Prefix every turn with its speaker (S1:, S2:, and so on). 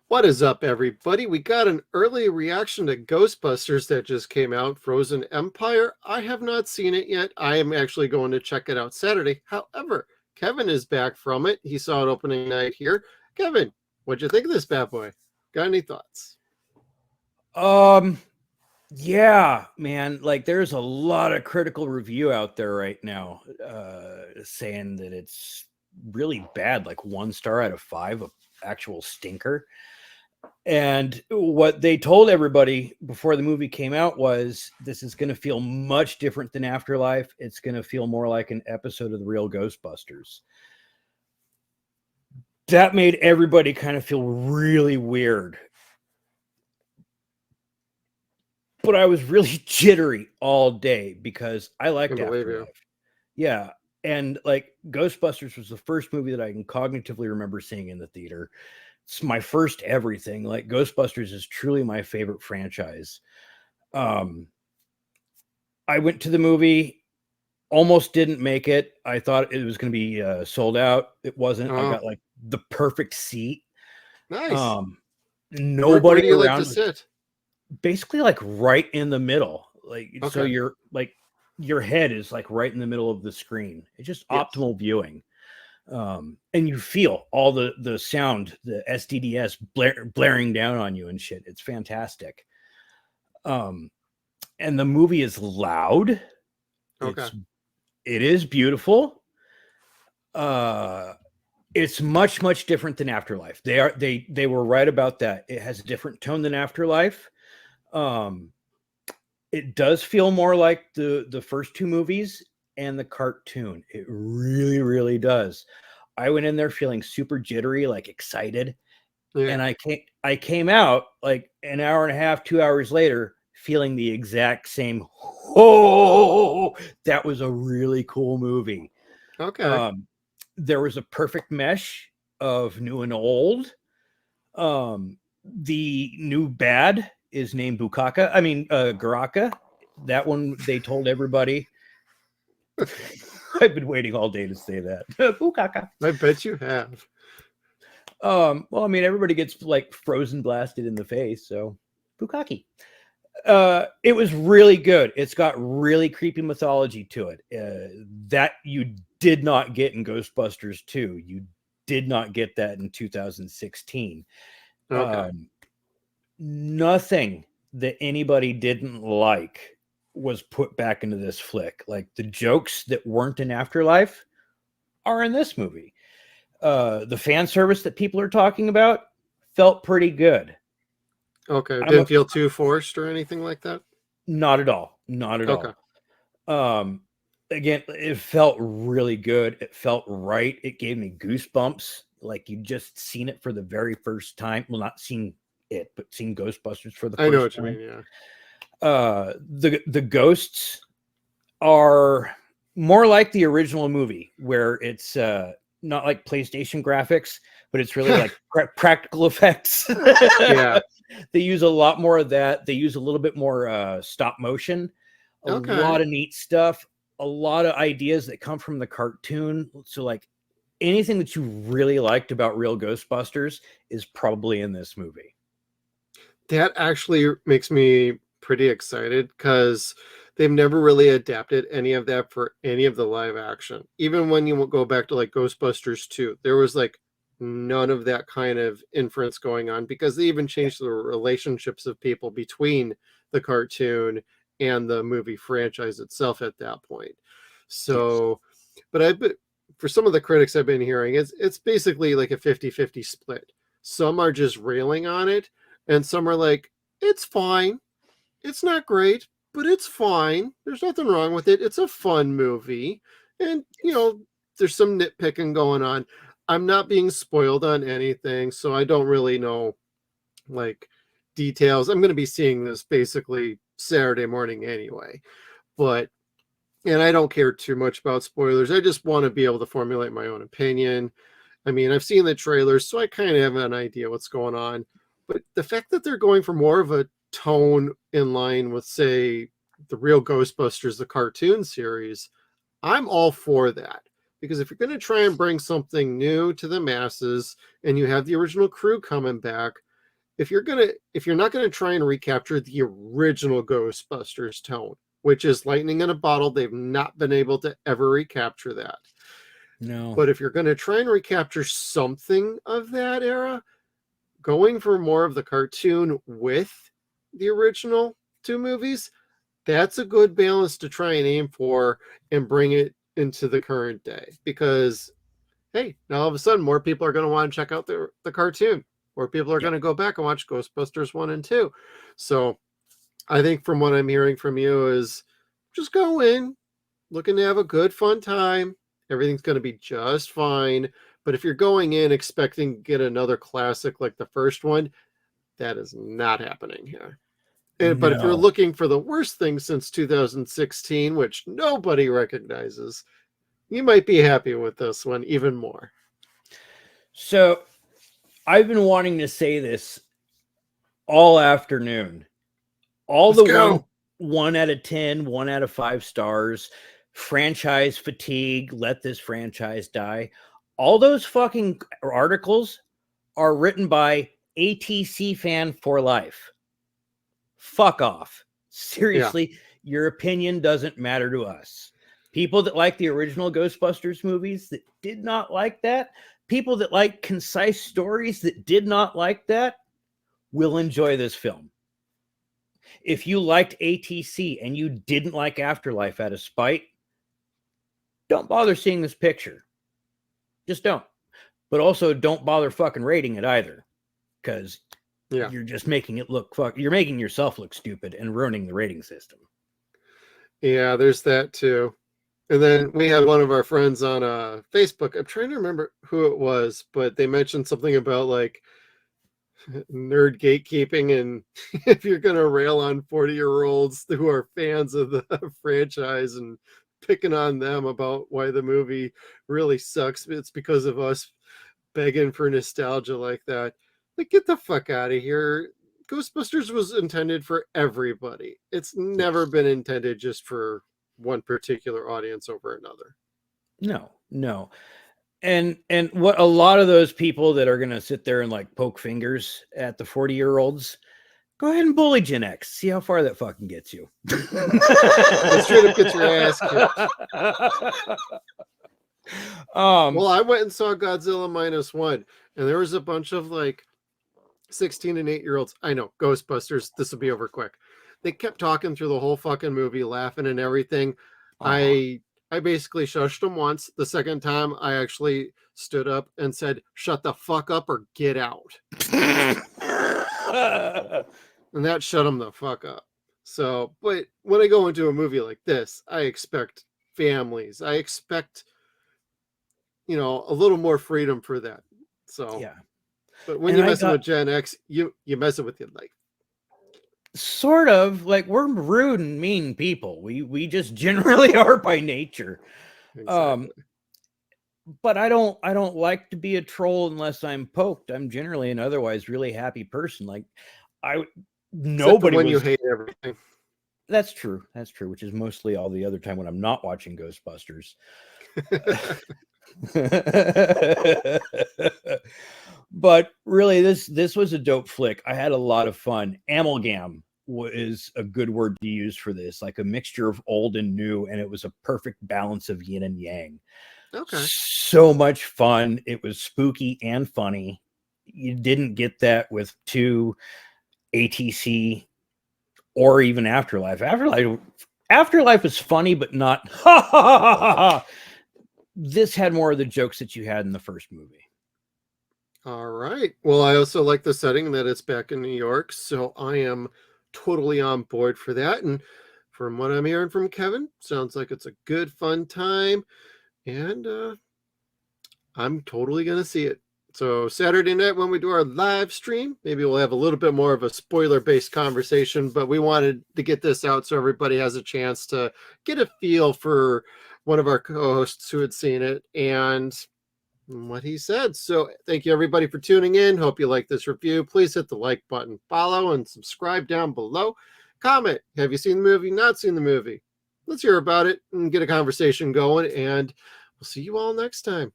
S1: What is up, everybody? We got an early reaction to Ghostbusters that just came out, Frozen Empire. I have not seen it yet. I am actually going to check it out Saturday. However, Kevin is back from it. He saw it opening night here. Kevin, what'd you think of this bad boy? Got any thoughts?
S2: Um, yeah, man, like there's a lot of critical review out there right now, saying that it's really bad, like 1 star out of 5, a actual stinker. And what they told everybody before the movie came out was this is going to feel much different than Afterlife. It's going to feel more like an episode of the real Ghostbusters. That made everybody kind of feel really weird. But I was really jittery all day because I liked
S1: Can believe you.
S2: Afterlife. Yeah. And like Ghostbusters was the first movie that I can cognitively remember seeing in the theater. It's my first everything. Like Ghostbusters is truly my favorite franchise. I went to the movie, almost didn't make it. I thought it was going to be sold out. It wasn't. I
S1: Oh,
S2: got like the perfect seat.
S1: nice.
S2: Um,
S1: Where
S2: nobody
S1: do you like to
S2: around,
S1: sit?
S2: basically like right in the middle. Like so
S1: Okay.
S2: you're like your head is like right in the middle of the screen. It's just
S1: Yes.
S2: optimal viewing. And you feel all the sound, the SDDS blaring down on you and shit. It's fantastic. Um, and the movie is loud.
S1: Okay.
S2: It is beautiful. Uh, it's much different than Afterlife. They were right about that. It has a different tone than Afterlife. Um, it does feel more like the first two movies and the cartoon. It really does. I went in there feeling super jittery, like excited, and
S1: Yeah.
S2: I came out like an hour and a half, 2 hours later, feeling the exact same. Oh, that was a really cool movie.
S1: Okay.
S2: Um, there was a perfect mesh of new and old. The new bad is named Bukaka. I mean, Garaka. That one they told everybody. I've been waiting all day to say that. Bukaka.
S1: I bet you have.
S2: Well, I mean, everybody gets like frozen blasted in the face, so Bukaki. It was really good. It's got really creepy mythology to it. That you did not get in Ghostbusters 2. You did not get that in 2016.
S1: Okay.
S2: Nothing that anybody didn't like was put back into this flick. Like the jokes that weren't in Afterlife are in this movie. The fan service that people are talking about felt pretty good.
S1: Okay.
S2: I'm
S1: Didn't feel too forced or anything like that?
S2: Not at all. Not at
S1: Okay.
S2: all. Um, again, it felt really good. It felt right. It gave me goosebumps, like you just seen it for the very first time. Well, not seen it, but seen Ghostbusters for the
S1: I know
S2: first
S1: what you
S2: time.
S1: mean. Yeah.
S2: The ghosts are more like the original movie, where it's not like PlayStation graphics, but it's really like practical effects.
S1: Yeah.
S2: They use a lot more of that. They use a little bit more stop motion, a
S1: Okay.
S2: lot of neat stuff, a lot of ideas that come from the cartoon. So, like anything that you really liked about Real Ghostbusters is probably in this movie.
S1: That actually makes me pretty excited because they've never really adapted any of that for any of the live action. Even when you go back to like Ghostbusters 2, there was like none of that kind of inference going on because they even
S2: Yeah.
S1: changed the relationships of people between the cartoon and the movie franchise itself at that point.
S2: Yes.
S1: So, but I've been, for some of the critics I've been hearing, it's basically like a 50-50 split. Some are just railing on it, and some are like, it's fine. It's not great, but it's fine. There's nothing wrong with it. It's a fun movie. And,
S2: Yes.
S1: there's some nitpicking going on. I'm not being spoiled on anything, so I don't really know like details. I'm going to be seeing this basically Saturday morning anyway. But and I don't care too much about spoilers. I just want to be able to formulate my own opinion. I mean, I've seen the trailers, so I kind of have an idea what's going on. But the fact that they're going for more of a tone in line with, say, the real Ghostbusters, the cartoon series, I'm all for that. Because if you're going to try and bring something new to the masses and you have the original crew coming back, if you're not gonna try and recapture the original Ghostbusters tone, which is lightning in a bottle, they've not been able to ever recapture that.
S2: No.
S1: But if you're gonna try and recapture something of that era, going for more of the cartoon with the original two movies, that's a good balance to try and aim for and bring it into the current day. Because hey, now all of a sudden more people are going to want to check out the cartoon. More people are
S2: Yeah.
S1: going to go back and watch Ghostbusters 1 and 2. So I think from what I'm hearing from you is just go in looking to have a good fun time. Everything's going to be just fine. But if you're going in expecting to get another classic like the first one, that is not happening here. But if you're
S2: No.
S1: looking for the worst thing since 2016, which nobody recognizes, you might be happy with this one even more.
S2: So I've been wanting to say this all afternoon. All
S1: Let's
S2: the
S1: go.
S2: 1 out of 10, 1 out of 5 stars, franchise fatigue, let this franchise die. All those fucking articles are written by ATC fan for life. Fuck off. Seriously, your opinion doesn't matter to us. People that like the original Ghostbusters movies that did not like that, people that like concise stories that did not like that, will enjoy this film. If you liked ATC and you didn't like Afterlife out of spite, don't bother seeing this picture. Just don't. But also don't bother fucking rating it either. Because you're just making it look you're making yourself look stupid and ruining the rating system.
S1: Yeah, there's that too. And then we had one of our friends on Facebook. I'm trying to remember who it was, but they mentioned something about like nerd gatekeeping, and if you're going to rail on 40-year-olds who are fans of the franchise and picking on them about why the movie really sucks, it's because of us begging for nostalgia like that. Like, get the fuck out of here. Ghostbusters was intended for everybody. It's never been intended just for one particular audience over another.
S2: No. And what a lot of those people that are going to sit there and like poke fingers at the 40-year-olds, go ahead and bully Gen X. See how far that fucking gets you.
S1: It straight up gets your ass kicked. Well, I went and saw Godzilla -1, and there was a bunch of like 16 and 8-year-olds. I know, Ghostbusters, this will be over quick. They kept talking through the whole fucking movie, laughing and everything. I basically shushed them once. The second time, I actually stood up and said, "Shut the fuck up or get out." And that shut them the fuck up. So, but when I go into a movie like this, I expect families. I expect, a little more freedom for that. So,
S2: yeah.
S1: But when you're messing with Gen X, you mess it with your life.
S2: Sort of, like, we're rude and mean people. We just generally are by nature.
S1: Exactly.
S2: But I don't like to be a troll unless I'm poked. I'm generally an otherwise really happy person. Like nobody
S1: when
S2: was,
S1: you hate everything.
S2: That's true. Which is mostly all the other time when I'm not watching Ghostbusters. But really, this was a dope flick. I had a lot of fun. Amalgam is a good word to use for this, like a mixture of old and new, and it was a perfect balance of yin and yang.
S1: Okay.
S2: So much fun. It was spooky and funny. You didn't get that with 2 ATC or even Afterlife. Afterlife was funny, but not This had more of the jokes that you had in the first movie.
S1: All right. Well, I also like the setting that it's back in New York, so I am totally on board for that. And from what I'm hearing from Kevin, sounds like it's a good, fun time. And I'm totally going to see it. So Saturday night when we do our live stream, maybe we'll have a little bit more of a spoiler-based conversation, but we wanted to get this out so everybody has a chance to get a feel for one of our co-hosts who had seen it and what he said. So thank you everybody for tuning in. Hope you like this review. Please hit the like button, follow, and subscribe down below. Comment. Have you seen the movie? Not seen the movie? Let's hear about it and get a conversation going. And we'll see you all next time.